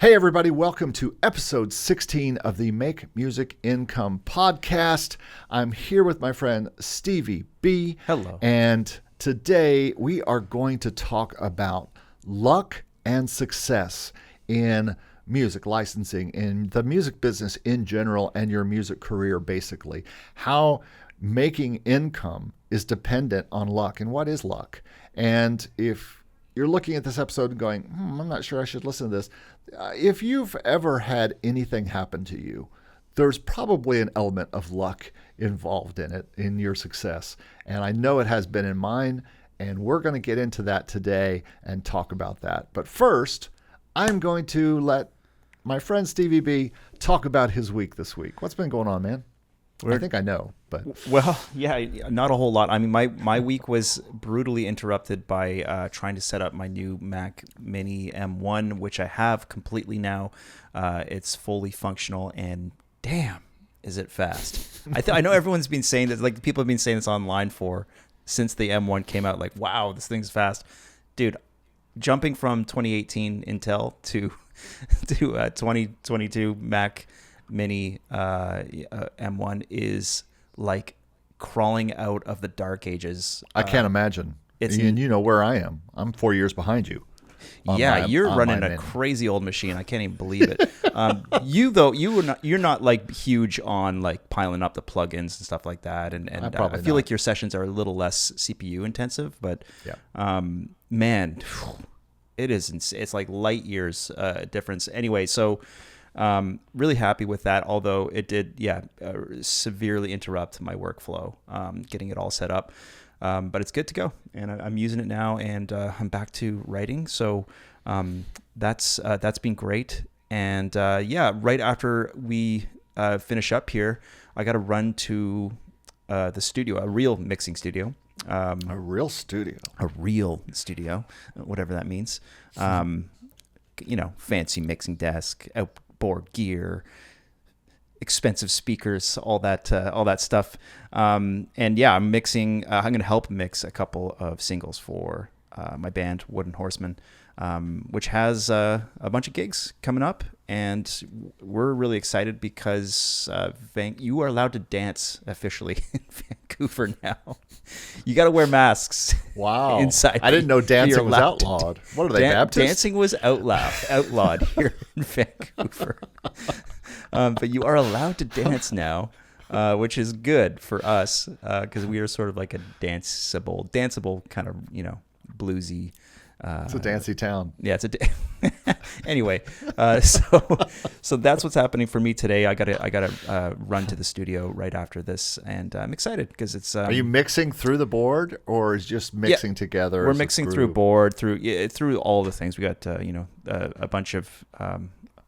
Hey everybody, welcome to episode 16 of the Make Music Income podcast. I'm here with my friend Stevie B. Hello. And today we are going to talk about luck and success in music licensing, in the music business in general, and your music career basically. How making income is dependent on luck, and what is luck? And if you're looking at this episode and going, I'm not sure I should listen to this. If you've ever had anything happen to you, there's probably an element of luck involved in it, in your success. And I know it has been in mine, and we're going to get into that today and talk about that. But first, I'm going to let my friend Stevie B talk about his week this week. What's been going on, man? I think I know, but well, yeah, not a whole lot. I mean, my week was brutally interrupted by trying to set up my new Mac Mini M1, which I have completely now. It's fully functional, and damn, is it fast! I know everyone's been saying that, like people have been saying this online since the M1 came out. Like, wow, this thing's fast, dude. Jumping from 2018 Intel to 2022 Mac Mini M1 is like crawling out of the dark ages. I can't imagine. And you know where I am. I'm 4 years behind you. Yeah, you're running a crazy old machine. I can't even believe it. You're not like huge on like piling up the plugins and stuff like that. And I feel like your sessions are a little less CPU intensive, but man, it's like light years difference. Anyway, so really happy with that, although it did severely interrupt my workflow getting it all set up, but it's good to go, and I'm using it now, and I'm back to writing, so that's been great. And right after we finish up here, I got to run to the studio, a real mixing studio. A real studio, whatever that means. Fancy mixing desk, outboard gear, expensive speakers, all that stuff. I'm mixing. I'm going to help mix a couple of singles for my band Wooden Horseman, which has a bunch of gigs coming up, and we're really excited because you are allowed to dance officially in Vancouver now. You got to wear masks. Wow! Inside, I didn't know dancing was outlawed. What are they, Baptists? Dancing was outlawed here in Vancouver, but you are allowed to dance now, which is good for us because we are sort of like a danceable kind of bluesy. It's a dancey town. Yeah, anyway. So that's what's happening for me today. I gotta run to the studio right after this, and I'm excited because it's. Are you mixing through the board, or is just mixing together? We're mixing through board, through all the things. We got a bunch of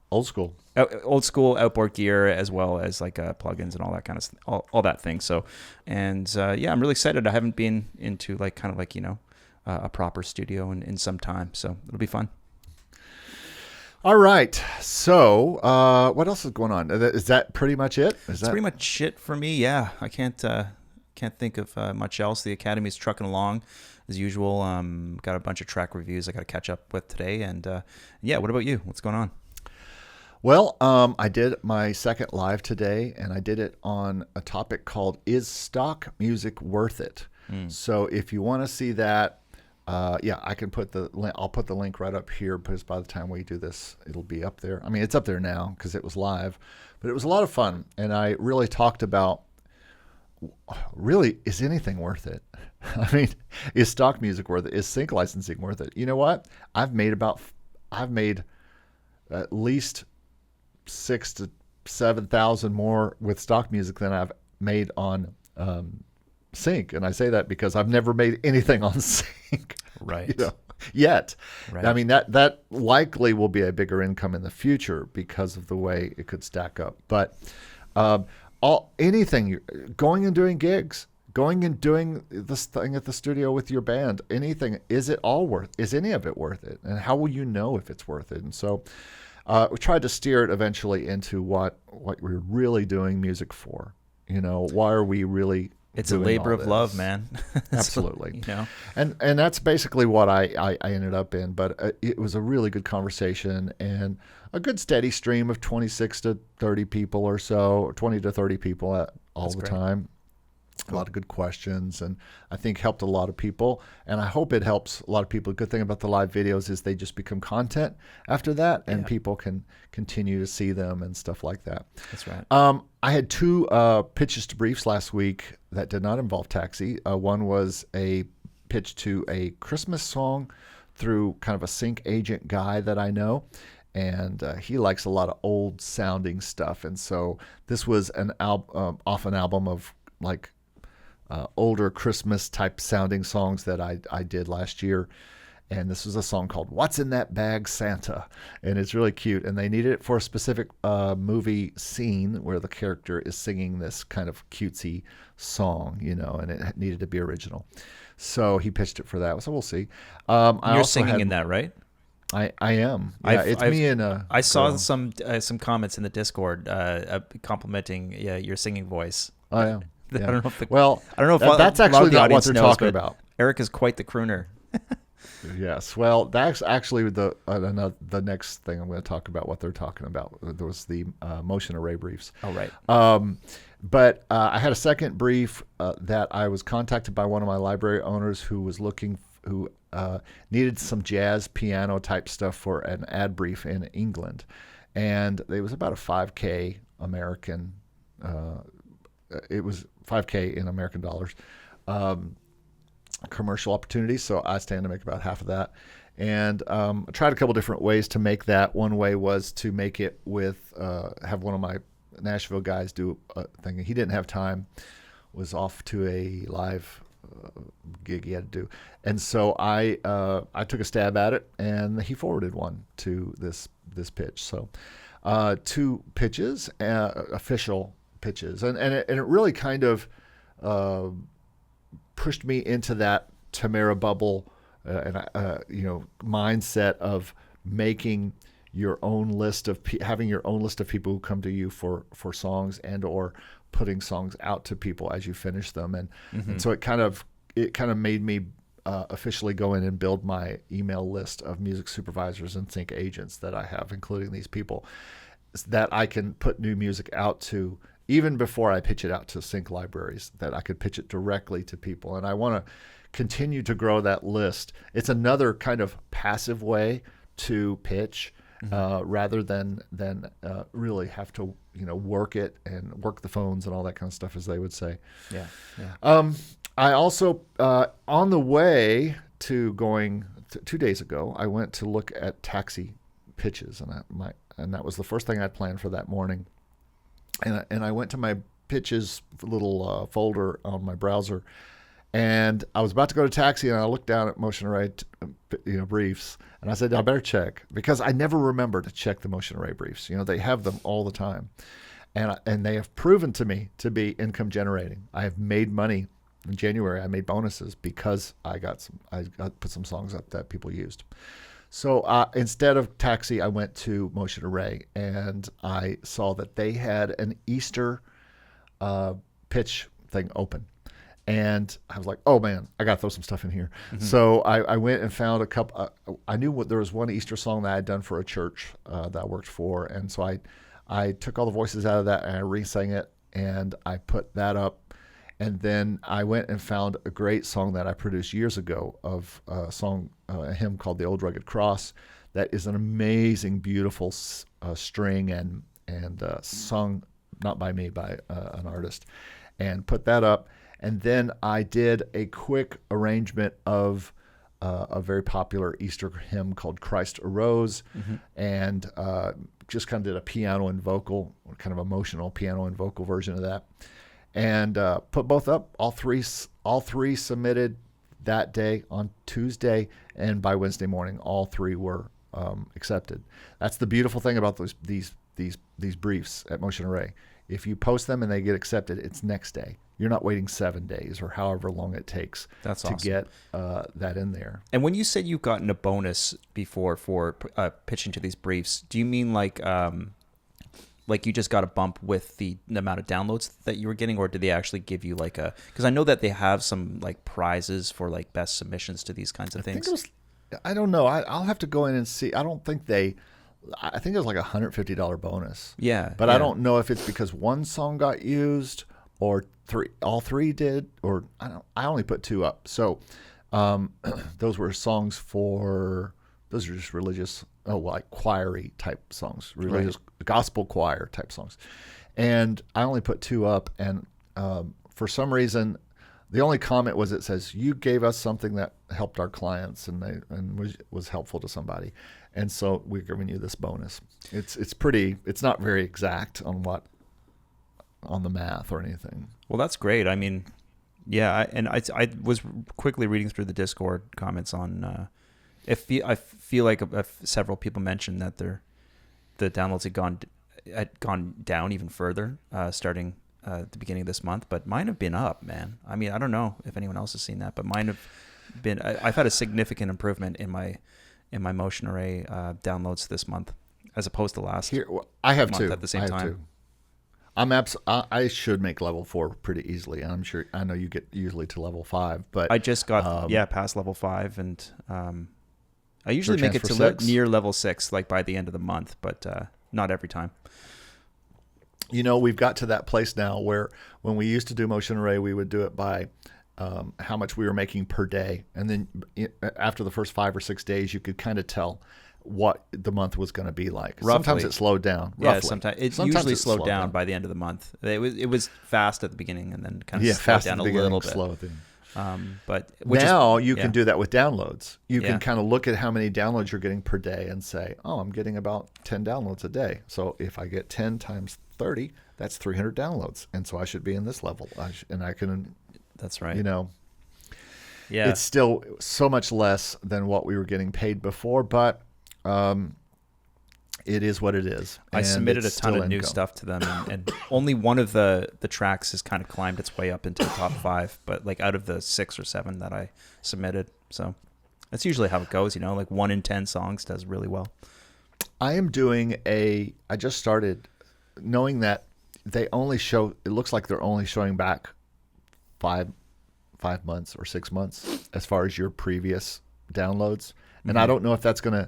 old school outboard gear, as well as like plugins and all that kind of all that thing. So, and I'm really excited. I haven't been into a proper studio in some time, so it'll be fun. All right. So, what else is going on? Is that pretty much it? That's pretty much it for me. Yeah, I can't think of much else. The Academy's trucking along as usual. Got a bunch of track reviews I got to catch up with today, and what about you? What's going on? Well, I did my second live today, and I did it on a topic called "Is Stock Music Worth It?" So, if you want to see that. I can put the link. I'll put the link right up here because by the time we do this, it'll be up there. I mean, it's up there now because it was live, but it was a lot of fun. And I really talked about, really, is anything worth it? I mean, is stock music worth it? Is sync licensing worth it? You know what? I've made at least 6,000 to 7,000 more with stock music than I've made on, sync, and I say that because I've never made anything on sync, right? Yet. Right. I mean that likely will be a bigger income in the future because of the way it could stack up. But anything, going and doing gigs, going and doing this thing at the studio with your band, anything, is any of it worth it? And how will you know if it's worth it? And so we tried to steer it eventually into what we're really doing music for. Why are we really It's a labor of love, man. Absolutely. You know, and that's basically what I ended up in. But it was a really good conversation and a good steady stream of 26 to 30 people or so, 20 to 30 people all the time. A lot of good questions, and I think helped a lot of people, and I hope it helps a lot of people. The good thing about the live videos is they just become content after that, and people can continue to see them and stuff like that. That's right. I had 2 pitches to briefs last week that did not involve Taxi. One was a pitch to a Christmas song through kind of a sync agent guy that I know, and he likes a lot of old sounding stuff, and so this was off an album of like older Christmas type sounding songs that I did last year. And this was a song called What's in That Bag, Santa? And it's really cute. And they needed it for a specific movie scene where the character is singing this kind of cutesy song, you know, and it needed to be original. So he pitched it for that. So we'll see. You're singing in that, right? I am. Yeah, it's me and I saw some comments in the Discord complimenting your singing voice. Oh, yeah. Yeah. I don't know if that's actually not what they're talking about. Eric is quite the crooner. Yes. Well, that's actually the next thing I'm going to talk about. What they're talking about. There was the motion array briefs. Oh, right. But I had a second brief that I was contacted by one of my library owners who needed some jazz piano type stuff for an ad brief in England, and it was about a 5K American. It was 5K in American dollars, commercial opportunity. So I stand to make about half of that. And I tried a couple different ways to make that. One way was to make it with, have one of my Nashville guys do a thing. He didn't have time, was off to a live gig he had to do. And so I took a stab at it, and he forwarded one to this pitch. So 2 pitches, official pitches, and it really kind of pushed me into that Tamara bubble mindset of making your own list of having your own list of people who come to you for songs and or putting songs out to people as you finish them, and so it kind of made me officially go in and build my email list of music supervisors and sync agents that I have, including these people that I can put new music out to. Even before I pitch it out to sync libraries, that I could pitch it directly to people. And I want to continue to grow that list. It's another kind of passive way to pitch, rather than really have to work it and work the phones and all that kind of stuff, as they would say. Yeah. I also on the way to going 2 days ago, I went to look at Taxi pitches, and that was the first thing I'd planned for that morning. And I went to my pitches little folder on my browser, and I was about to go to Taxi, and I looked down at motion array briefs, and I said, I better check, because I never remember to check the motion array briefs. They have them all the time, and they have proven to me to be income generating. I have made money in January. I made bonuses because I put some songs up that people used. So instead of Taxi, I went to Motion Array, and I saw that they had an Easter pitch thing open. And I was like, oh, man, I got to throw some stuff in here. Mm-hmm. So I went and found a couple. I knew there was one Easter song that I had done for a church that I worked for. And so I took all the voices out of that, and I re-sang it, and I put that up. And then I went and found a great song that I produced years ago of a hymn called The Old Rugged Cross. That is an amazing, beautiful string and sung, not by me, by an artist, and put that up. And then I did a quick arrangement of a very popular Easter hymn called Christ Arose, and just kind of did a piano and vocal, kind of emotional piano and vocal version of that. And put both up. All three submitted that day on Tuesday, and by Wednesday morning, all 3 were accepted. That's the beautiful thing about these briefs at Motion Array. If you post them and they get accepted, it's next day. You're not waiting 7 days or however long it takes to get that in there. And when you said you've gotten a bonus before for pitching to these briefs, do you mean like like you just got a bump with the amount of downloads that you were getting, or did they actually give you like a? Because I know that they have some like prizes for like best submissions to these kinds of things. I don't know. I'll have to go in and see. I think it was like $150 bonus. Yeah, but I don't know if it's because one song got used or all three did, or I only put 2 up. So those were songs those are just religious, like choir-y type songs, religious gospel choir type songs. And I only put 2 up, and for some reason, the only comment was, it says, you gave us something that helped our clients and was helpful to somebody. And so we're giving you this bonus. It's not very exact on the math or anything. Well, that's great. I mean, yeah. I was quickly reading through the Discord comments on, I feel like several people mentioned that the downloads had gone down even further, starting at the beginning of this month, but mine have been up, man. I mean, I don't know if anyone else has seen that, but mine have been. I've had a significant improvement in my Motion Array downloads this month, as opposed to last. I have month two at the same time. I should make level 4 pretty easily, and I know you get usually to level 5, but I just got past level 5, and I usually make it to 6? near level 6, like by the end of the month, but not every time. We've got to that place now where when we used to do Motion Array, we would do it by how much we were making per day. And then after the first 5 or 6 days, you could kind of tell what the month was going to be like. Roughly. Sometimes it slowed down. Yeah, sometimes it usually slowed down by the end of the month. It was fast at the beginning and then kind of slowed down a little bit. Slow thing. But now you can do that with downloads. You can kind of look at how many downloads you're getting per day and say, oh, I'm getting about 10 downloads a day. So if I get 10 times 30, that's 300 downloads. And so I should be in this level. And I can, that's right. Yeah. It's still so much less than what we were getting paid before, but it is what it is. I submitted a ton of new stuff to them, and only one of the tracks has kind of climbed its way up into the top 5, but like out of the 6 or 7 that I submitted. So that's usually how it goes, like 1 in 10 songs does really well. I just started knowing that it looks like they're only showing back 5 months or 6 months as far as your previous downloads. And I don't know if that's going to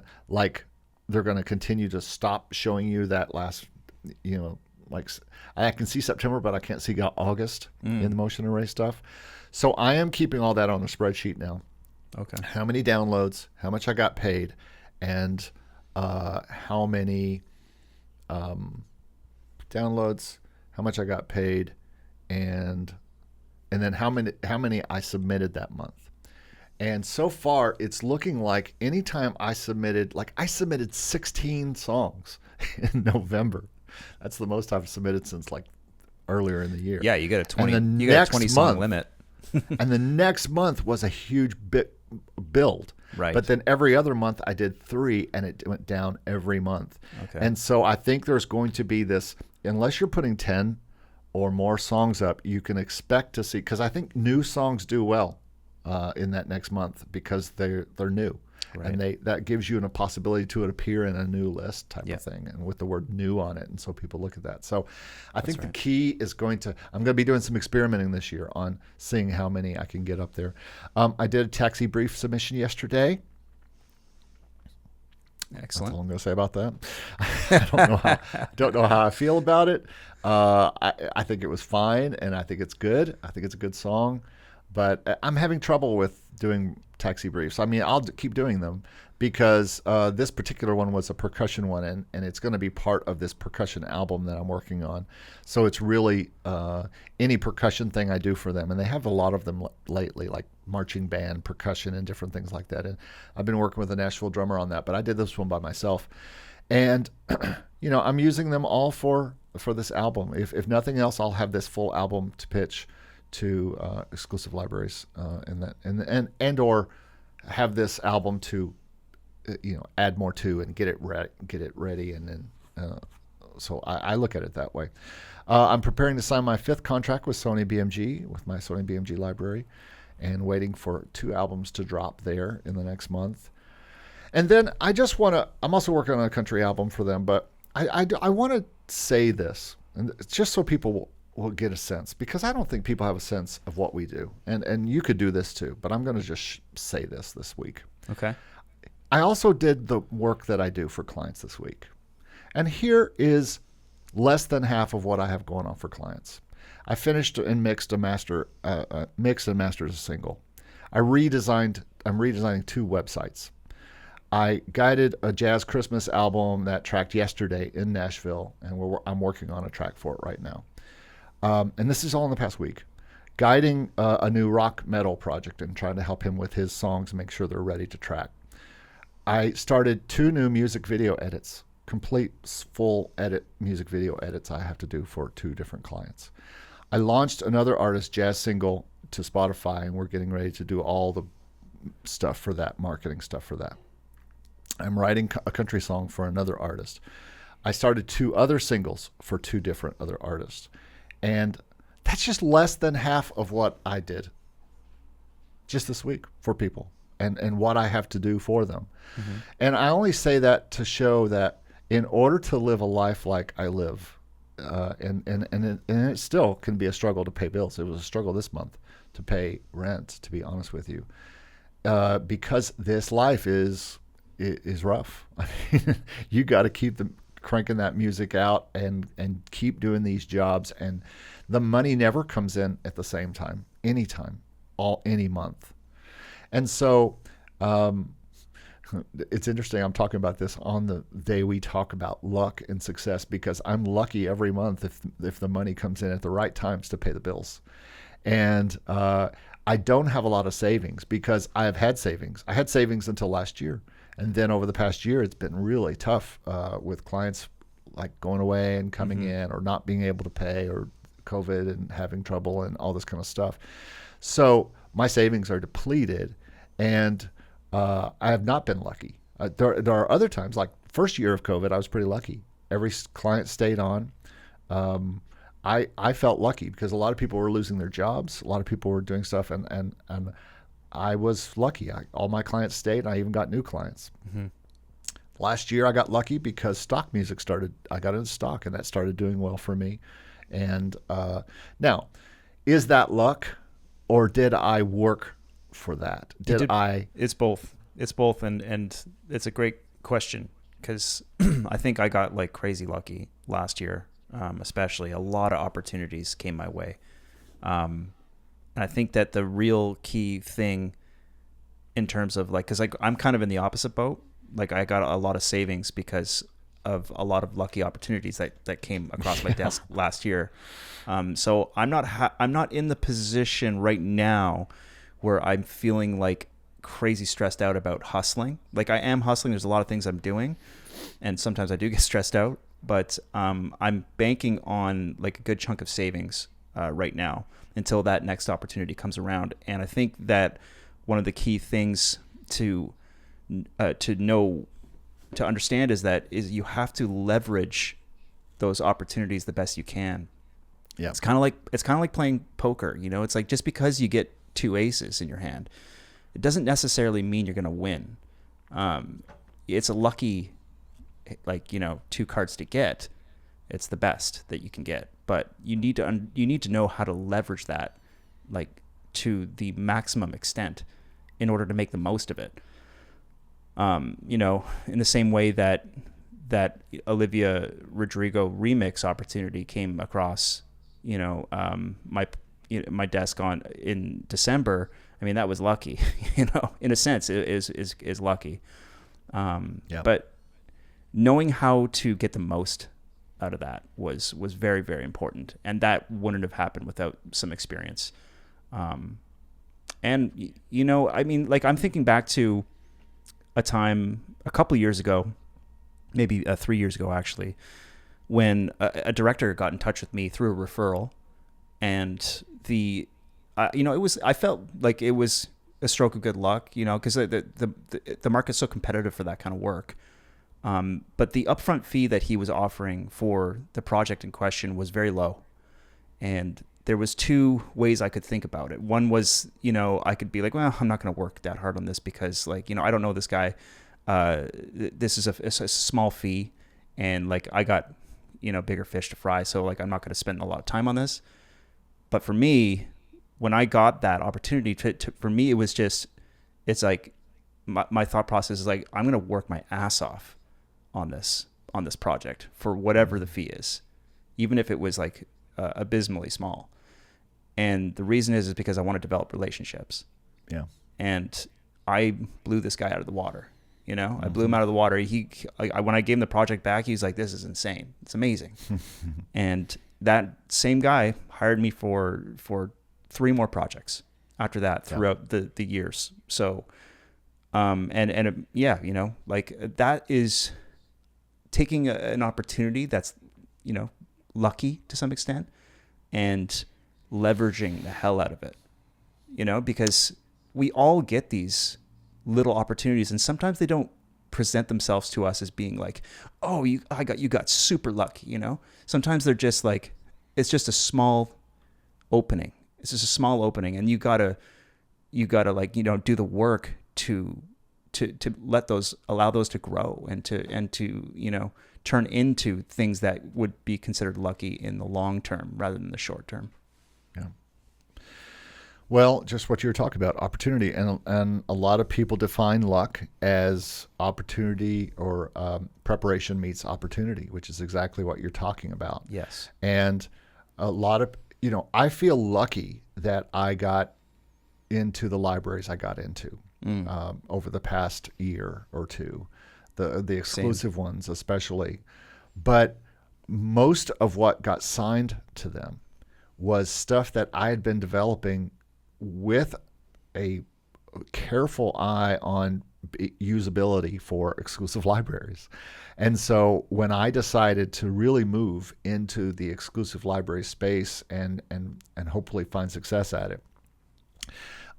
they're going to continue to stop showing you that last, I can see September, but I can't see August in the Motion Array stuff. So I am keeping all that on a spreadsheet now. Okay. How many downloads, how much I got paid, and how many downloads, how much I got paid, and then how many I submitted that month. And so far, it's looking like anytime I submitted 16 songs in November. That's the most I've submitted since earlier in the year. Yeah, you got a 20 song limit. And the next month was a huge build. Right. But then every other month I did 3, and it went down every month. Okay. And so I think there's going to be this, unless you're putting 10 or more songs up, you can expect to see, because I think new songs do well in that next month because they're new. Right. And that gives you a possibility to appear in a new list type of thing, and with the word new on it, and so people look at that. So I think the key is I'm going to be doing some experimenting this year on seeing how many I can get up there. I did a taxi brief submission yesterday. Excellent. That's all I'm going to say about that. I don't know how I feel about it. I think it was fine, and I think it's good. I think it's a good song. But I'm having trouble with doing taxi briefs. I mean, I'll keep doing them because this particular one was a percussion one, and it's going to be part of this percussion album that I'm working on. So it's really any percussion thing I do for them. And they have a lot of them lately, like marching band, percussion, and different things like that. And I've been working with a Nashville drummer on that, but I did this one by myself. And, I'm using them all for this album. If nothing else, I'll have this full album to pitch to exclusive libraries and or have this album to add more to and get it ready, and then so I look at it that way. I'm preparing to sign my 5th contract with Sony BMG, with my Sony BMG library, and waiting for 2 albums to drop there in the next month. And then I'm also working on a country album for them, but I want to say this, and it's just so people will get a sense, because I don't think people have a sense of what we do. And you could do this too, but I'm going to just say this week. Okay. I also did the work that I do for clients this week. And here is less than half of what I have going on for clients. I finished and mixed and mastered a single. I'm redesigning 2 websites. I guided a jazz Christmas album that tracked yesterday in Nashville, and I'm working on a track for it right now. And this is all in the past week. Guiding a new rock metal project and trying to help him with his songs and make sure they're ready to track. I started 2 new music video edits, complete full music video edits I have to do for 2 different clients. I launched another artist jazz single to Spotify, and we're getting ready to do all the stuff for that, marketing stuff for that. I'm writing a country song for another artist. I started 2 other singles for 2 different other artists. And that's just less than half of what I did just this week for people and what I have to do for them. Mm-hmm. And I only say that to show that in order to live a life like I live, and it still can be a struggle to pay bills. It was a struggle this month to pay rent, to be honest with you, because this life is rough. I mean, you got to keep cranking that music out and keep doing these jobs, and the money never comes in at the same time, anytime, any month. And so it's interesting. I'm talking about this on the day we talk about luck and success, because I'm lucky every month if the money comes in at the right times to pay the bills. And I don't have a lot of savings because I have had savings. I had savings until last year. And then over the past year, it's been really tough with clients like going away and coming in, or not being able to pay, or COVID and having trouble and all this kind of stuff. So my savings are depleted, and I have not been lucky. There are other times, like first year of COVID, I was pretty lucky. Every client stayed on. I felt lucky because a lot of people were losing their jobs. A lot of people were doing stuff, and I was lucky. All my clients stayed, and I even got new clients. Mm-hmm. Last year, I got lucky because stock music started. I got into stock, and that started doing well for me. And now, is that luck, or did I work for that? It's both. It's both, and it's a great question, because I think I got like crazy lucky last year, especially. A lot of opportunities came my way. And I think that the real key thing in terms of like, because I'm kind of in the opposite boat. Like I got a lot of savings because of a lot of lucky opportunities that came across my desk last year. So I'm not in the position right now where I'm feeling like crazy stressed out about hustling. Like I am hustling. There's a lot of things I'm doing, and sometimes I do get stressed out, but I'm banking on like a good chunk of savings right now until that next opportunity comes around. And I think that one of the key things to understand is you have to leverage those opportunities the best you can. Yeah. It's kind of like playing poker, you know. It's like just because you get 2 aces in your hand, it doesn't necessarily mean you're going to win. It's a lucky, 2 cards to get. It's the best that you can get, but you need to know how to leverage that, like to the maximum extent, in order to make the most of it. In the same way that Olivia Rodrigo remix opportunity came across, my desk in December. I mean, that was lucky, in a sense, it is lucky. But knowing how to get the most out of that was very, very important. And that wouldn't have happened without some experience. I'm thinking back to a time a couple years ago, maybe 3 years ago, actually, when a director got in touch with me through a referral, and I felt like it was a stroke of good luck, because the market's so competitive for that kind of work. But the upfront fee that he was offering for the project in question was very low. And there was 2 ways I could think about it. One was, I could be like, well, I'm not going to work that hard on this because I don't know this guy. This is a small fee. and like I got, bigger fish to fry. So like I'm not going to spend a lot of time on this. But for me, when I got that opportunity for me, it was just, it's like my thought process is like, I'm going to work my ass off on this project for whatever the fee is, even if it was like abysmally small. And the reason is because I want to develop relationships. Yeah. And I blew this guy out of the water. I blew him out of the water. When I gave him the project back, he's like, "This is insane. It's amazing." And that same guy hired me for 3 more projects after that throughout the years. So, like that is taking an opportunity that's, lucky to some extent and leveraging the hell out of it, because we all get these little opportunities, and sometimes they don't present themselves to us as being like, oh, you got super lucky, Sometimes they're just like, it's just a small opening. It's just a small opening, and you gotta like, do the work to allow those to grow and to turn into things that would be considered lucky in the long term rather than the short term. Yeah. Well, just what you were talking about, opportunity, and a lot of people define luck as opportunity or preparation meets opportunity, which is exactly what you're talking about. Yes. And a lot of, I feel lucky that I got into the libraries I got into over the past year or two, the exclusive ones especially. But most of what got signed to them was stuff that I had been developing with a careful eye on usability for exclusive libraries. And so when I decided to really move into the exclusive library space and hopefully find success at it,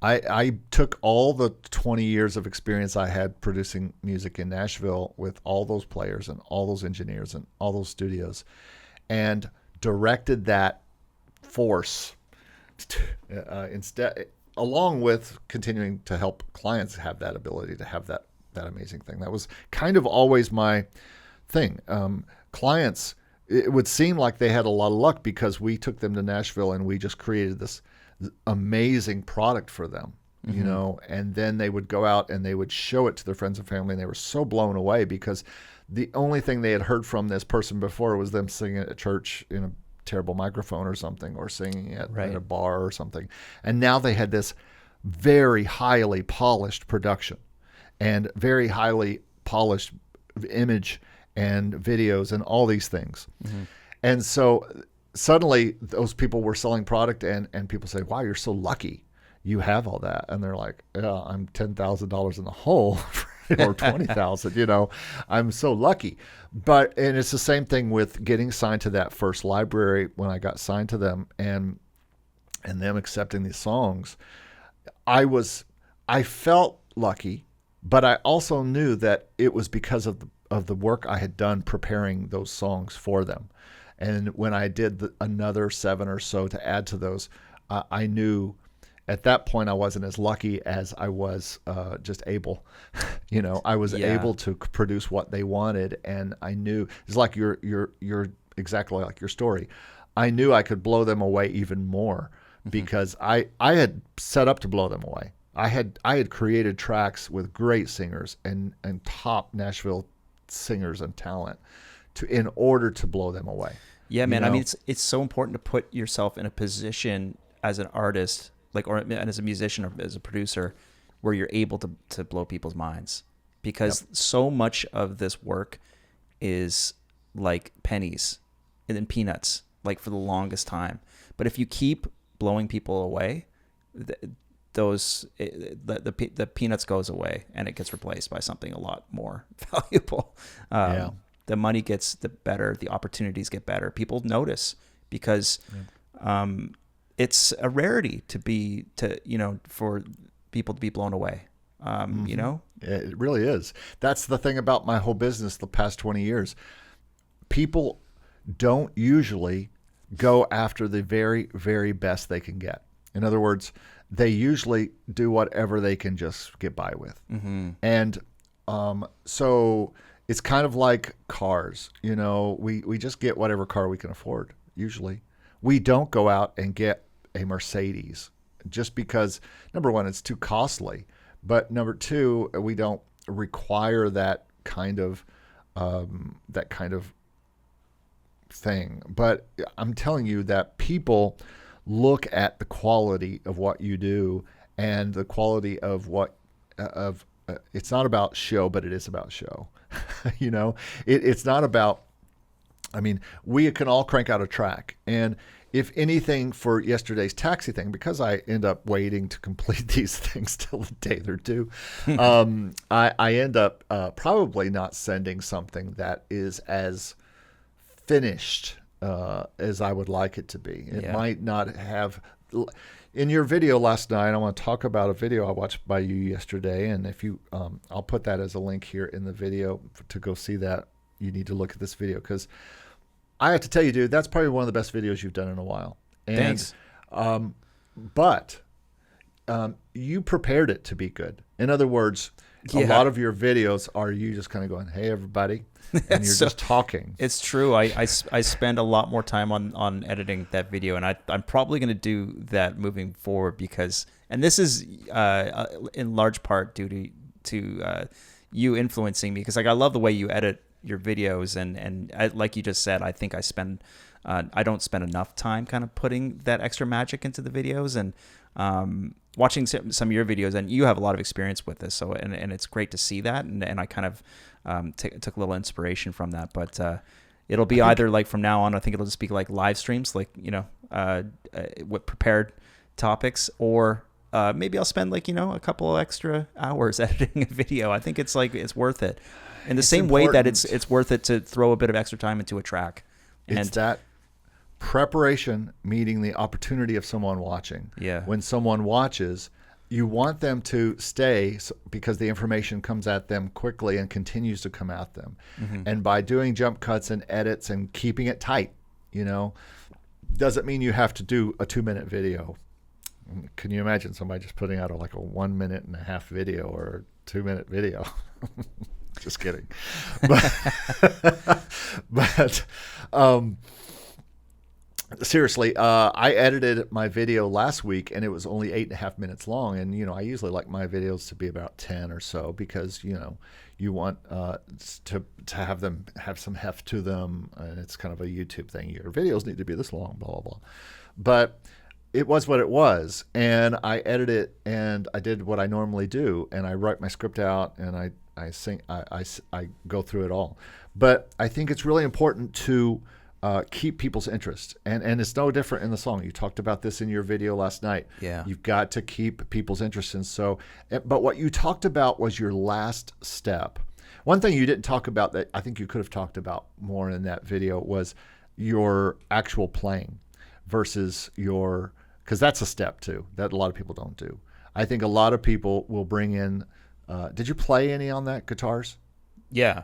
I took all the 20 years of experience I had producing music in Nashville with all those players and all those engineers and all those studios, and directed that force instead, along with continuing to help clients have that ability to have that amazing thing. That was kind of always my thing. Clients, it would seem like they had a lot of luck because we took them to Nashville and we just created this amazing product for them, and then they would go out and they would show it to their friends and family, and they were so blown away because the only thing they had heard from this person before was them singing at church in a terrible microphone or something, or singing at a bar or something. And now they had this very highly polished production and very highly polished image and videos and all these things. Mm-hmm. And so suddenly those people were selling product, and people say, wow, you're so lucky you have all that. And they're like, yeah, I'm $10,000 in the hole or 20,000, I'm so lucky. And it's the same thing with getting signed to that first library. When I got signed to them and them accepting these songs, I felt lucky, but I also knew that it was because of the work I had done preparing those songs for them. And when I did another 7 or so to add to those, I knew at that point I wasn't as lucky as I was just able. I was able to produce what they wanted, and I knew it's like you're exactly like your story. I knew I could blow them away even more because I had set up to blow them away. I had created tracks with great singers and top Nashville singers and talent in order to blow them away. Yeah, man. I mean, it's so important to put yourself in a position as an artist, or as a musician or as a producer, where you're able to blow people's minds, because so much of this work is like pennies and then peanuts, like for the longest time. But if you keep blowing people away, the peanuts goes away and it gets replaced by something a lot more valuable. The money gets better, the opportunities get better. People notice because it's a rarity for people to be blown away. It really is. That's the thing about my whole business the past 20 years. People don't usually go after the very, very best they can get. In other words, they usually do whatever they can just get by with. Mm-hmm. And so it's kind of like cars. We just get whatever car we can afford. Usually, we don't go out and get a Mercedes just because, number one, it's too costly, but number two, we don't require that kind of thing. But I'm telling you that people look at the quality of what you do and the quality of it's not about show, but it is about show. It's not about, we can all crank out a track. And if anything, for yesterday's taxi thing, because I end up waiting to complete these things till the day they're due, I end up probably not sending something that is as finished as I would like it to be. It might not have. In your video last night, I want to talk about a video I watched by you yesterday, and if you, I'll put that as a link here in the video to go see that. You need to look at this video because I have to tell you, dude, that's probably one of the best videos you've done in a while. And, thanks. But you prepared it to be good. In other words, a lot of your videos are you just kind of going, "Hey, everybody," and you're just talking. It's true. I spend a lot more time on editing that video, and I'm probably going to do that moving forward because, and this is in large part due to you influencing me, because like I love the way you edit your videos, and like you just said, I think I don't spend enough time kind of putting that extra magic into the videos, and watching some of your videos, and you have a lot of experience with this, so and it's great to see that, and I kind of took a little inspiration from that, but it'll be either like from now on, I think it'll just be like live streams, like with prepared topics, or maybe I'll spend like a couple of extra hours editing a video. I think it's worth it. In the same way that it's worth it to throw a bit of extra time into a track. It's that preparation meeting the opportunity of someone watching. Yeah. When someone watches, you want them to stay because the information comes at them quickly and continues to come at them. Mm-hmm. And by doing jump cuts and edits and keeping it tight, doesn't mean you have to do a 2-minute video. Can you imagine somebody just putting out like a 1.5 minute video or a 2-minute video? Just kidding. But seriously, I edited my video last week and it was only 8.5 minutes long. And, I usually like my videos to be about 10 or so because, you want to have them have some heft to them. And it's kind of a YouTube thing. Your videos need to be this long, blah, blah, blah. But it was what it was. And I edited it and I did what I normally do. And I write my script out and I go through it all. But I think it's really important to keep people's interest. And it's no different in the song. You talked about this in your video last night. Yeah. You've got to keep people's interest. And so, but what you talked about was your last step. One thing you didn't talk about that I think you could have talked about more in that video was your actual playing versus because that's a step too, that a lot of people don't do. I think a lot of people will bring in, did you play any on that, guitars? Yeah.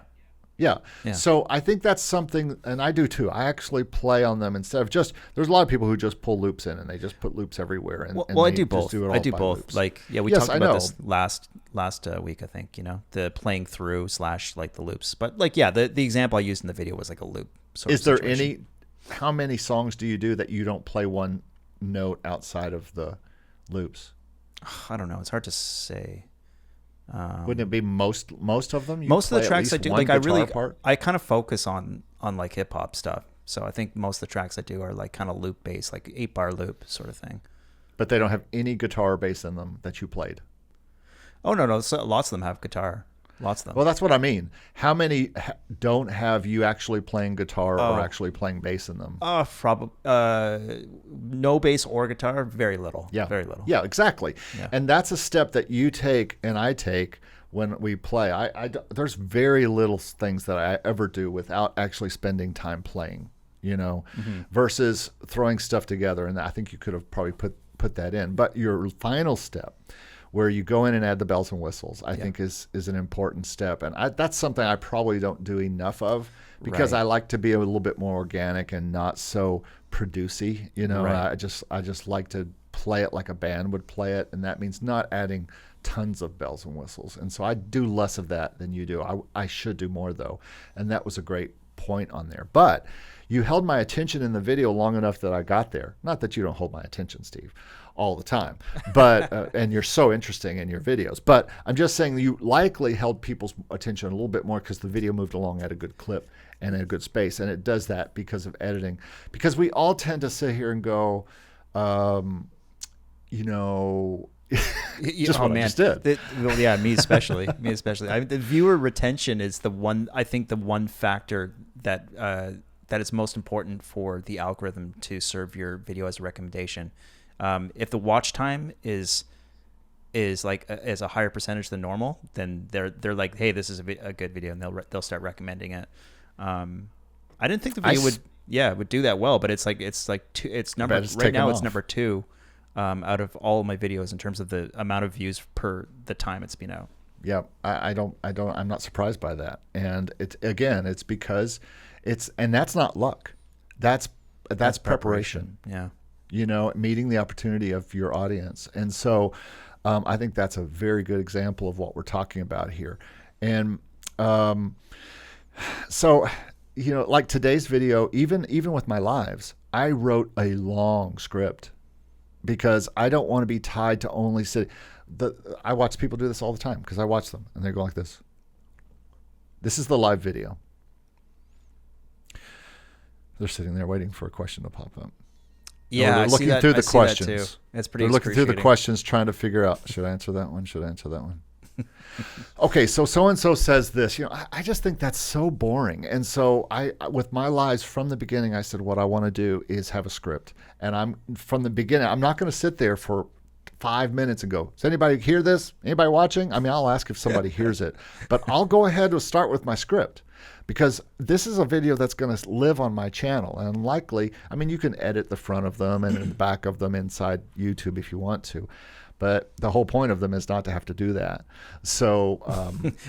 So I think that's something, and I do too. I actually play on them instead of there's a lot of people who just pull loops in and they just put loops everywhere. And I do both. I do both. Loops. Like, we talked about this last week, I think, the playing through / like the loops. But like, the example I used in the video was like a loop. Is there how many songs do you do that you don't play one note outside of the loops? I don't know. It's hard to say. Wouldn't it be most of them? Most of the tracks I do, like I kind of focus on like hip hop stuff. So I think most of the tracks I do are like kind of loop based, like 8-bar loop sort of thing. But they don't have any guitar bass in them that you played. Oh no, so lots of them have guitar. Lots of them. Well, that's what I mean. How many don't have you actually playing guitar or actually playing bass in them? Probably no bass or guitar. Very little. Yeah, very little. Yeah, exactly. Yeah. And that's a step that you take and I take when we play. There's very little things that I ever do without actually spending time playing. Versus throwing stuff together. And I think you could have probably put that in. But your final step, where you go in and add the bells and whistles, I think is an important step. And that's something I probably don't do enough of because I like to be a little bit more organic and not so producey. Right. I just like to play it like a band would play it. And that means not adding tons of bells and whistles. And so I do less of that than you do. I should do more, though. And that was a great point on there. But you held my attention in the video long enough that I got there. Not that you don't hold my attention, Steve, all the time, but and you're so interesting in your videos. But I'm just saying you likely held people's attention a little bit more because the video moved along at a good clip and in a good space. And it does that because of editing. Because we all tend to sit here and go, you know, just what I just did. Well, yeah, me especially. The viewer retention is the one. I think the one factor that that is most important for the algorithm to serve your video as a recommendation. If the watch time is like is a higher percentage than normal, then they're like, hey, this is a good video, and they'll start recommending it. I didn't think the video would do that well, but it's number right now. It's number 2. Out of all of my videos in terms of the amount of views per the time it's been out. Yeah, I'm not surprised by that. And it's because and that's not luck. That's preparation. Yeah. You know, meeting the opportunity of your audience. And so I think that's a very good example of what we're talking about here. And so, you know, like today's video, even with my lives, I wrote a long script. Because I don't want to be tied to only sitting. I watch people do this all the time because I watch them and they go like this. This is the live video. They're sitting there waiting for a question to pop up. Yeah, they're looking through the questions. It's pretty. They're looking through the questions, trying to figure out: should I answer that one? Should I answer that one? Okay, so and so says this. You know, I just think that's so boring. And so with my lives from the beginning, I said what I want to do is have a script. And from the beginning, I'm not going to sit there for 5 minutes and go, does anybody hear this? Anybody watching? I mean, I'll ask if somebody hears it, but I'll go ahead and start with my script. Because this is a video that's going to live on my channel. And likely, I mean, you can edit the front of them and the back of them inside YouTube if you want to. But the whole point of them is not to have to do that. So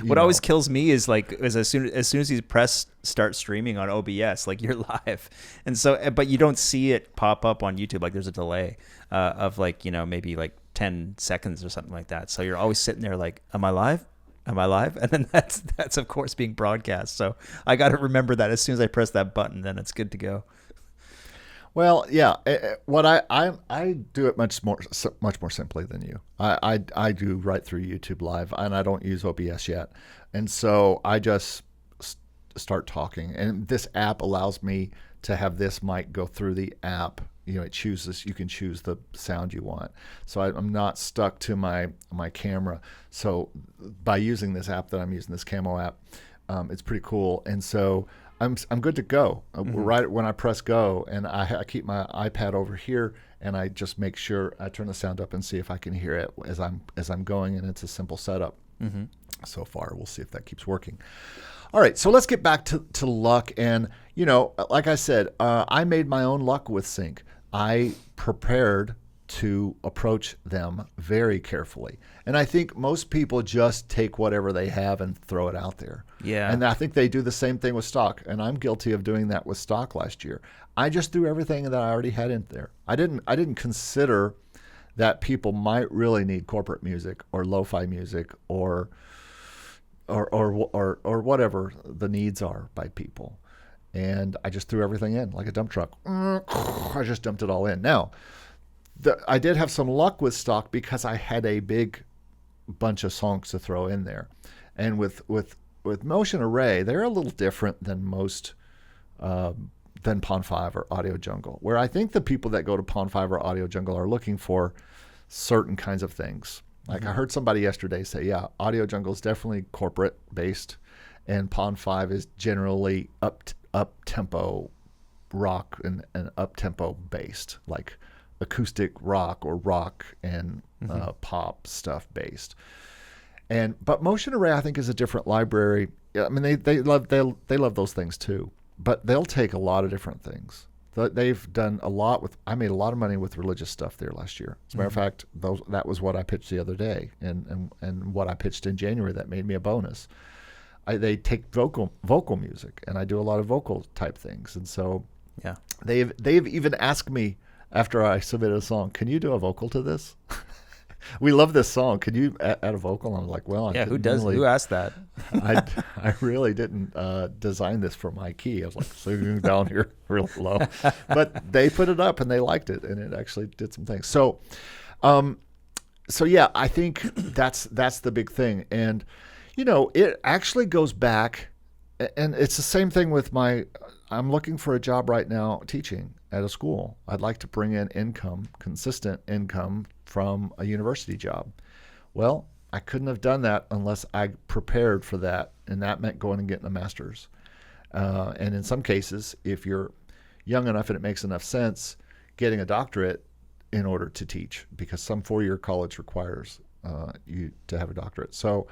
what always kills me is as soon as you press start streaming on OBS, like you're live, and so but you don't see it pop up on YouTube. Like there's a delay of maybe 10 seconds or something like that. So you're always sitting there like, am I live? Am I live? And then that's of course being broadcast. So I got to remember that as soon as I press that button, then it's good to go. Well, yeah. What I do it much more simply than you. I do right through YouTube Live, and I don't use OBS yet, and so I just start talking. And this app allows me to have this mic go through the app. You know, it chooses. You can choose the sound you want. So I'm not stuck to my camera. So by using this app that I'm using, this Camo app, it's pretty cool. And so I'm good to go. Right when I press go, and I keep my iPad over here, and I just make sure I turn the sound up and see if I can hear it as I'm going, and it's a simple setup. So far, we'll see if that keeps working. All right, so let's get back to luck. And you know, like I said, I made my own luck with Sync. I prepared to approach them very carefully. And I think most people just take whatever they have and throw it out there. Yeah. And I think they do the same thing with stock. And I'm guilty of doing that with stock last year. I just threw everything that I already had in there. I didn't consider that people might really need corporate music or lo-fi music or whatever the needs are by people. And I just threw everything in like a dump truck. I just dumped it all in. Now, I did have some luck with stock because I had a big bunch of songs to throw in there. And with Motion Array, they're a little different than most than Pond 5 or Audio Jungle, where I think the people that go to Pond 5 or Audio Jungle are looking for certain kinds of things. Like I heard somebody yesterday say, yeah, Audio Jungle is definitely corporate based, and Pond 5 is generally up tempo rock and up tempo based, like acoustic rock or rock and pop stuff based. But Motion Array, I think, is a different library. I mean, they love those things too, but they'll take a lot of different things. They've done a lot with. I made a lot of money with religious stuff there last year. As a matter of fact, that was what I pitched the other day, and what I pitched in January that made me a bonus. They take vocal music, and I do a lot of vocal type things, and so yeah, they've even asked me after I submitted a song, can you do a vocal to this? We love this song. Can you add a vocal? I'm like, well, who asked that? I really didn't design this for my key. I was like singing down here real low, but they put it up and they liked it, and it actually did some things. So, yeah, I think that's the big thing, and it actually goes back, and it's the same thing with I'm looking for a job right now teaching at a school. I'd like to bring in consistent income from a university job. Well, I couldn't have done that unless I prepared for that, and that meant going and getting a master's. And in some cases, if you're young enough and it makes enough sense, getting a doctorate in order to teach, because some 4-year college requires you to have a doctorate. So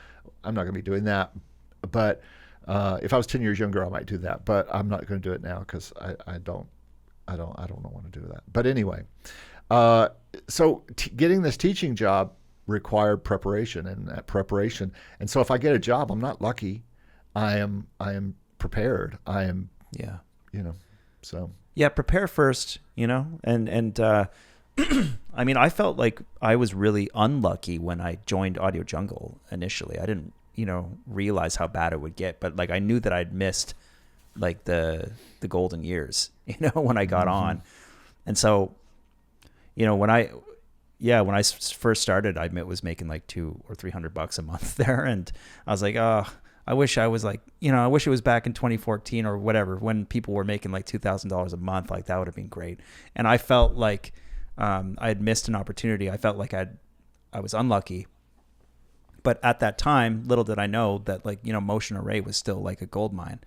I'm not going to be doing that. But if I was 10 years younger, I might do that. But I'm not going to do it now because I don't want to do that. But anyway, so getting this teaching job required preparation, and that preparation. And so if I get a job, I'm not lucky. I am prepared. I am, so. Yeah, prepare first, and I mean, I felt like I was really unlucky when I joined Audio Jungle initially. I didn't, realize how bad it would get, but like I knew that I'd missed like the golden years, when I got on. And so, when I first started, I was making like $200 or $300 a month there. And I was like, oh, I wish I was like, I wish it was back in 2014 or whatever, when people were making like $2,000 a month. Like that would have been great. And I felt like I had missed an opportunity. I felt like I was unlucky. But at that time, little did I know that like, Motion Array was still like a gold mine.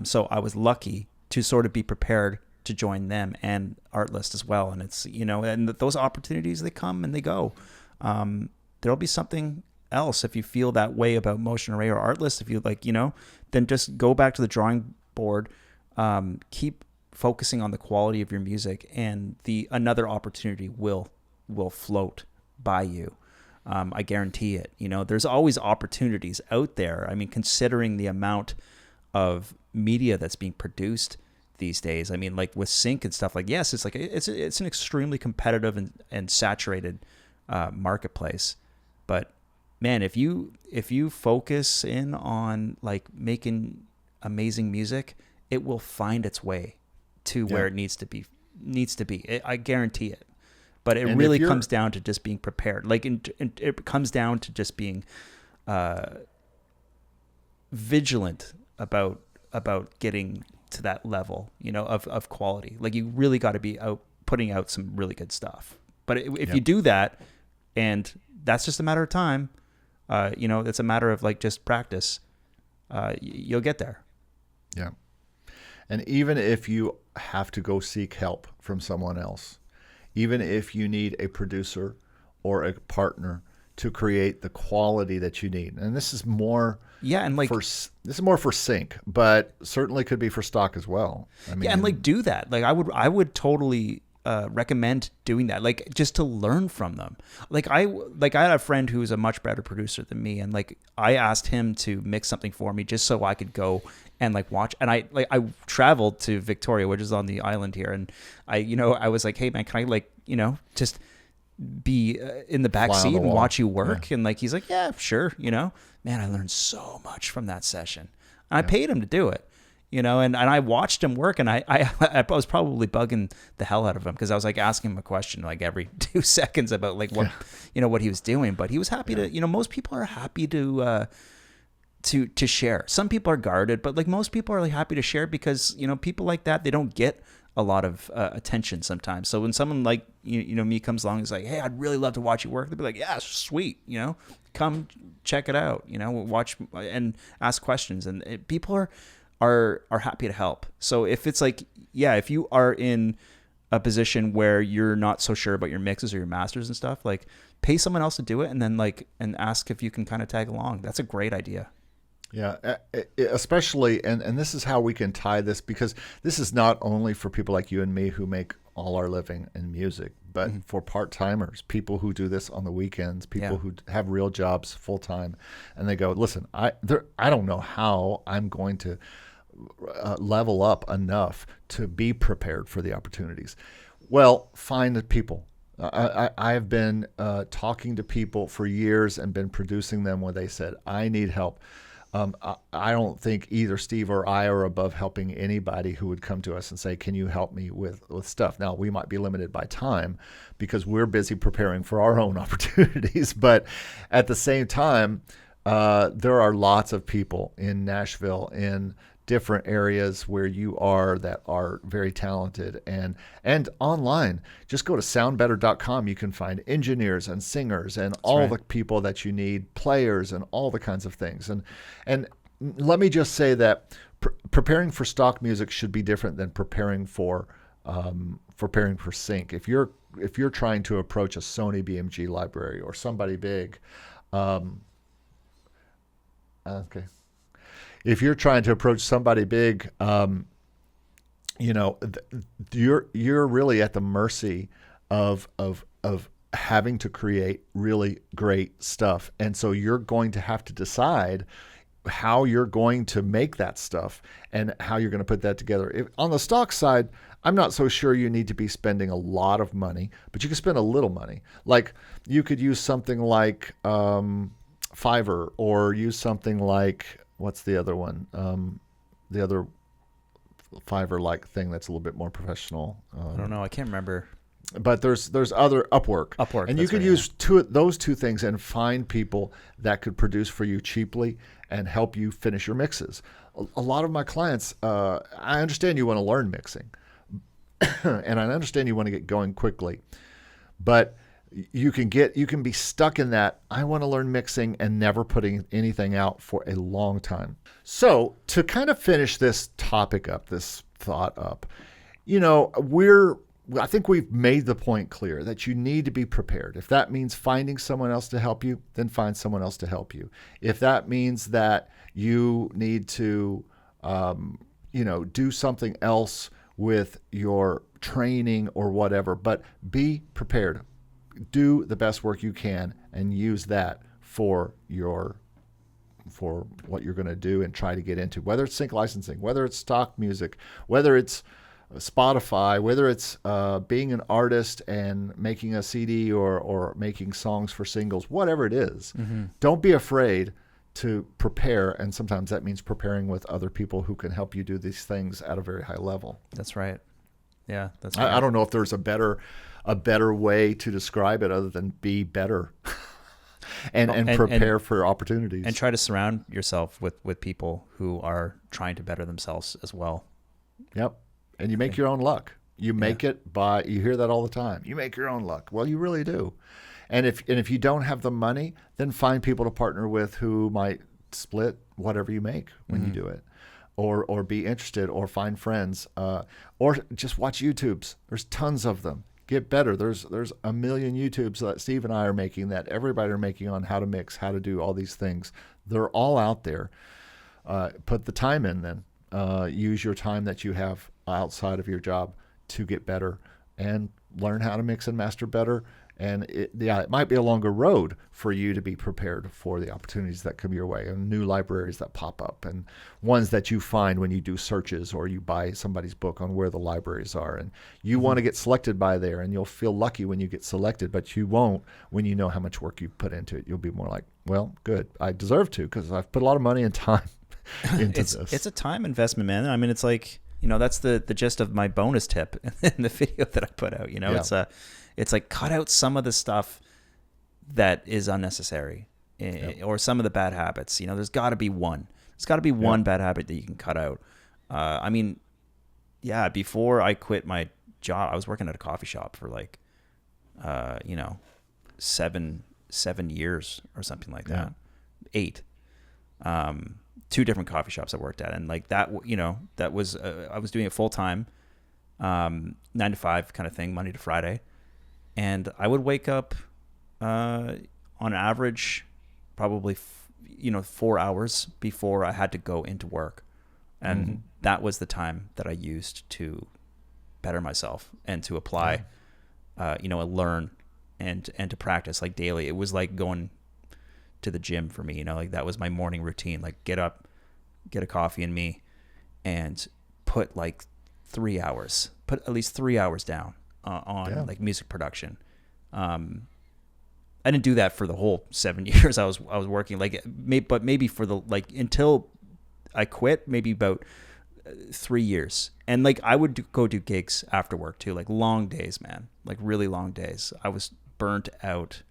So I was lucky to sort of be prepared to join them and Artlist as well. And it's, and those opportunities, they come and they go. There'll be something else if you feel that way about Motion Array or Artlist. If you like, then just go back to the drawing board, keep focusing on the quality of your music, and another opportunity will float by you. I guarantee it. There's always opportunities out there. I mean, considering the amount of media that's being produced these days. I mean, like with sync and stuff, like, yes, it's like it's an extremely competitive and saturated marketplace. But man, if you focus in on like making amazing music, it will find its way to where it needs to be. I guarantee it. But it really comes down to just being prepared. Like, it comes down to just being vigilant about getting to that level, of quality. Like, you really got to be putting out some really good stuff. But if you do that, and that's just a matter of time, it's a matter of like just practice, you'll get there. Yeah. And even if you have to go seek help from someone else, even if you need a producer or a partner to create the quality that you need, and this is more, this is more for sync, but certainly could be for stock as well. I mean, and like do that. Like I would totally recommend doing that, like just to learn from them. Like I had a friend who's a much better producer than me, and like I asked him to mix something for me just so I could go and like watch. And I traveled to Victoria, which is on the island here, and I was like, hey man, can I just be in the back seat and watch you work? Yeah. And like he's like, yeah, sure. Man, I learned so much from that session. And I paid him to do it. And I watched him work, and I was probably bugging the hell out of him because I was like asking him a question like every 2 seconds about like what what he was doing. But he was happy to. Most people are happy to share. Some people are guarded, but like most people are like happy to share because people like that, they don't get a lot of attention sometimes. So when someone like me comes along and is like, hey, I'd really love to watch you work, they'll be like, yeah, sweet, come check it out, watch and ask questions, and people are happy to help. So if it's like, if you are in a position where you're not so sure about your mixes or your masters and stuff, like pay someone else to do it, and then and ask if you can kind of tag along. That's a great idea. Yeah, especially, and this is how we can tie this, because this is not only for people like you and me who make all our living in music, but for part-timers, people who do this on the weekends, people who have real jobs full-time, and they go, listen, I don't know how I'm going to level up enough to be prepared for the opportunities. Well, find the people. I've been talking to people for years and been producing them when they said, I need help. I don't think either Steve or I are above helping anybody who would come to us and say, can you help me with stuff? Now, we might be limited by time because we're busy preparing for our own opportunities. But at the same time, there are lots of people in Nashville, in different areas where you are, that are very talented, and online. Just go to soundbetter.com. You can find engineers and singers and all the people that you need, players and all the kinds of things. And let me just say that preparing for stock music should be different than preparing for sync. If you're trying to approach a Sony BMG library or somebody big, okay. If you're trying to approach somebody big, you're really at the mercy of having to create really great stuff, and so you're going to have to decide how you're going to make that stuff and how you're going to put that together. On the stock side, I'm not so sure you need to be spending a lot of money, but you can spend a little money. Like you could use something like Fiverr, or use something like, what's the other one? The other Fiverr-like thing that's a little bit more professional. I don't know. I can't remember. But there's other Upwork, and you could use those two things and find people that could produce for you cheaply and help you finish your mixes. A lot of my clients, I understand you want to learn mixing, and I understand you want to get going quickly, but you can be stuck in that, I want to learn mixing, and never putting anything out for a long time. So to kind of finish this topic up, this thought up, I think we've made the point clear that you need to be prepared. If that means finding someone else to help you, then find someone else to help you. If that means that you need to do something else with your training or whatever, but be prepared. Do the best work you can and use that for what you're going to do and try to get into, whether it's sync licensing, whether it's stock music, whether it's Spotify, whether it's being an artist and making a CD or making songs for singles, whatever it is. Mm-hmm. Don't be afraid to prepare, and sometimes that means preparing with other people who can help you do these things at a very high level. That's right. Yeah, that's right. I don't know if there's a better way to describe it other than be better and prepare for opportunities. And try to surround yourself with people who are trying to better themselves as well. Yep. And you make your own luck. You make it by, you hear that all the time. You make your own luck. Well, you really do. And if you don't have the money, then find people to partner with who might split whatever you make when you do it. Or be interested, or find friends, or just watch YouTubes. There's tons of them. Get better. There's a million YouTubes that Steve and I are making, that everybody are making, on how to mix, how to do all these things. They're all out there. Put the time in then. Use your time that you have outside of your job to get better and learn how to mix and master better. And it might be a longer road for you to be prepared for the opportunities that come your way, and new libraries that pop up, and ones that you find when you do searches or you buy somebody's book on where the libraries are. And you want to get selected by there, and you'll feel lucky when you get selected, but you won't when you know how much work you put into it. You'll be more like, well, good, I deserve to, because I've put a lot of money and time into this. It's a time investment, man. I mean, it's like, that's the gist of my bonus tip in the video that I put out. It's like, cut out some of the stuff that is unnecessary, or some of the bad habits. There's got to be one. There's got to be one bad habit that you can cut out. Before I quit my job, I was working at a coffee shop for 7 years or something like that. 8. 2 different coffee shops I worked at, and that was I was doing it full time, 9 to 5 kind of thing, Monday to Friday. And I would wake up, on average, probably 4 hours before I had to go into work, and that was the time that I used to better myself and to apply, and learn and to practice daily. It was like going to the gym for me. That was my morning routine. Get up, get a coffee in me, and put at least 3 hours down on music production. I didn't do that for the whole 7 years I was working, but maybe for the until I quit, maybe about 3 years. And I would go do gigs after work too, long days, man, really long days. I was burnt out.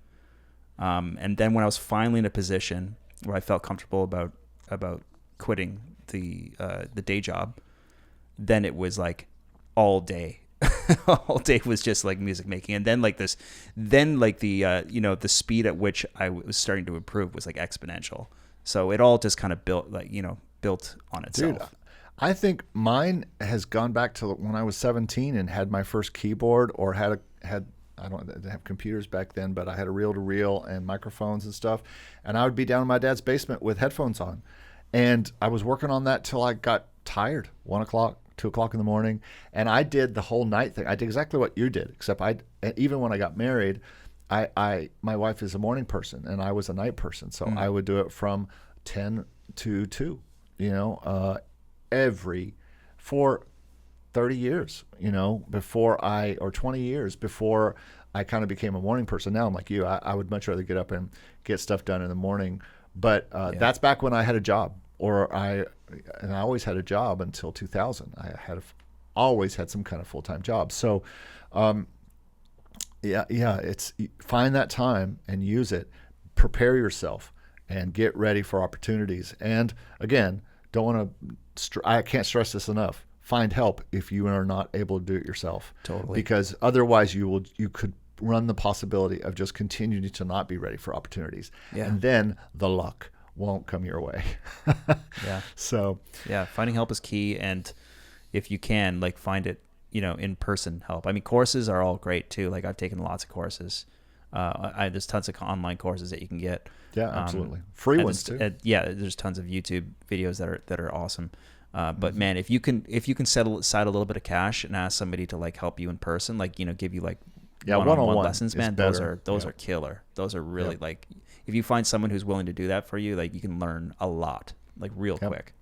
And then when I was finally in a position where I felt comfortable about quitting the day job, then it was all day. All day was just music making, and then the speed at which I was starting to improve was exponential. So it all just kind of built on itself. Dude, I think mine has gone back to when I was 17 and had my first keyboard, or had I didn't have computers back then, but I had a reel-to-reel and microphones and stuff, and I would be down in my dad's basement with headphones on, and I was working on that till I got tired, 1 o'clock, 2 o'clock in the morning, and I did the whole night thing. I did exactly what you did, except even when I got married, my wife is a morning person and I was a night person, so I would do it from 10 to 2, for 30 years, or 20 years before I kind of became a morning person. Now I'm like you. I would much rather get up and get stuff done in the morning, but that's back when I had a job, and I always had a job until 2000. I always had some kind of full-time job. So, it's find that time and use it. Prepare yourself and get ready for opportunities. And again, I can't stress this enough. Find help if you are not able to do it yourself. Totally. Because otherwise you could run the possibility of just continuing to not be ready for opportunities. Yeah. And then the luck won't come your way. Yeah. So finding help is key, and if you can, find it, in-person help. I mean, courses are all great too. I've taken lots of courses. There's tons of online courses that you can get. Yeah, absolutely. Free ones too. There's tons of YouTube videos that are awesome. But man, if you can set aside a little bit of cash and ask somebody to help you in person, give you one-on-one lessons, man, those are killer. Those are really if you find someone who's willing to do that for you, you can learn a lot, real quick.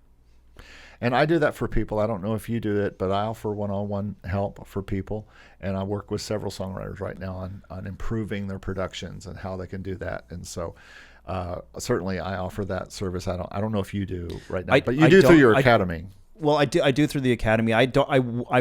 And I do that for people. I don't know if you do it, but I offer one-on-one help for people, and I work with several songwriters right now on improving their productions and how they can do that. And so, certainly, I offer that service. I don't know if you do right now, but you do through your academy. Well, I do through the academy. I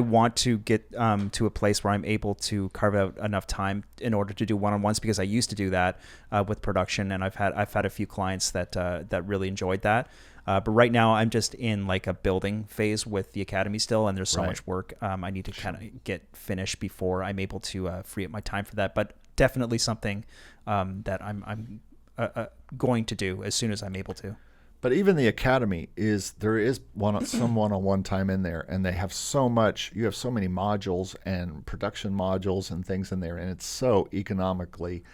want to get to a place where I'm able to carve out enough time in order to do one-on-ones, because I used to do that with production, and I've had a few clients that really enjoyed that. But right now I'm just in a building phase with the academy still, and there's so much work I need to kind of get finished before I'm able to free up my time for that. But definitely something that I'm going to do as soon as I'm able to. But even the academy there is some one-on-one time in there, and they have so much. You have so many modules and production modules and things in there, and it's so economically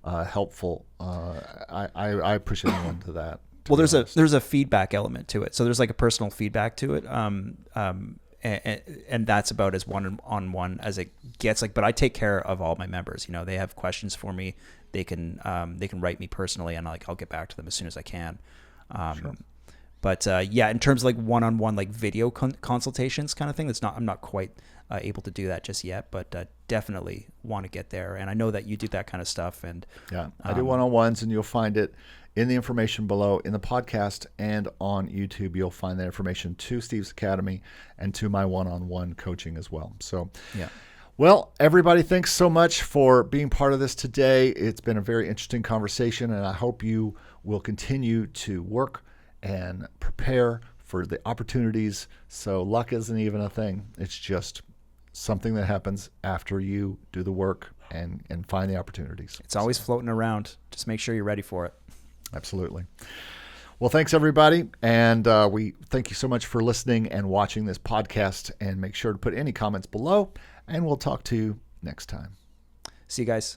helpful. I push anyone to that. Well, there's a feedback element to it, so there's a personal feedback to it, and that's about as one-on-one as it gets. But I take care of all my members. They have questions for me. They can write me personally, and I'll get back to them as soon as I can. Sure. But in terms of one-on-one video consultations kind of thing, I'm not quite able to do that just yet, but definitely want to get there. And I know that you do that kind of stuff. And I do one-on-ones, and you'll find it in the information below in the podcast and on YouTube. You'll find that information to Steve's Academy and to my one-on-one coaching as well. So well, everybody, thanks so much for being part of this today. It's been a very interesting conversation, and I hope you will continue to work and prepare for the opportunities. So luck isn't even a thing. It's just something that happens after you do the work and find the opportunities. It's always floating around. Just make sure you're ready for it. Absolutely. Well, thanks, everybody. And we thank you so much for listening and watching this podcast. And make sure to put any comments below, and we'll talk to you next time. See you guys.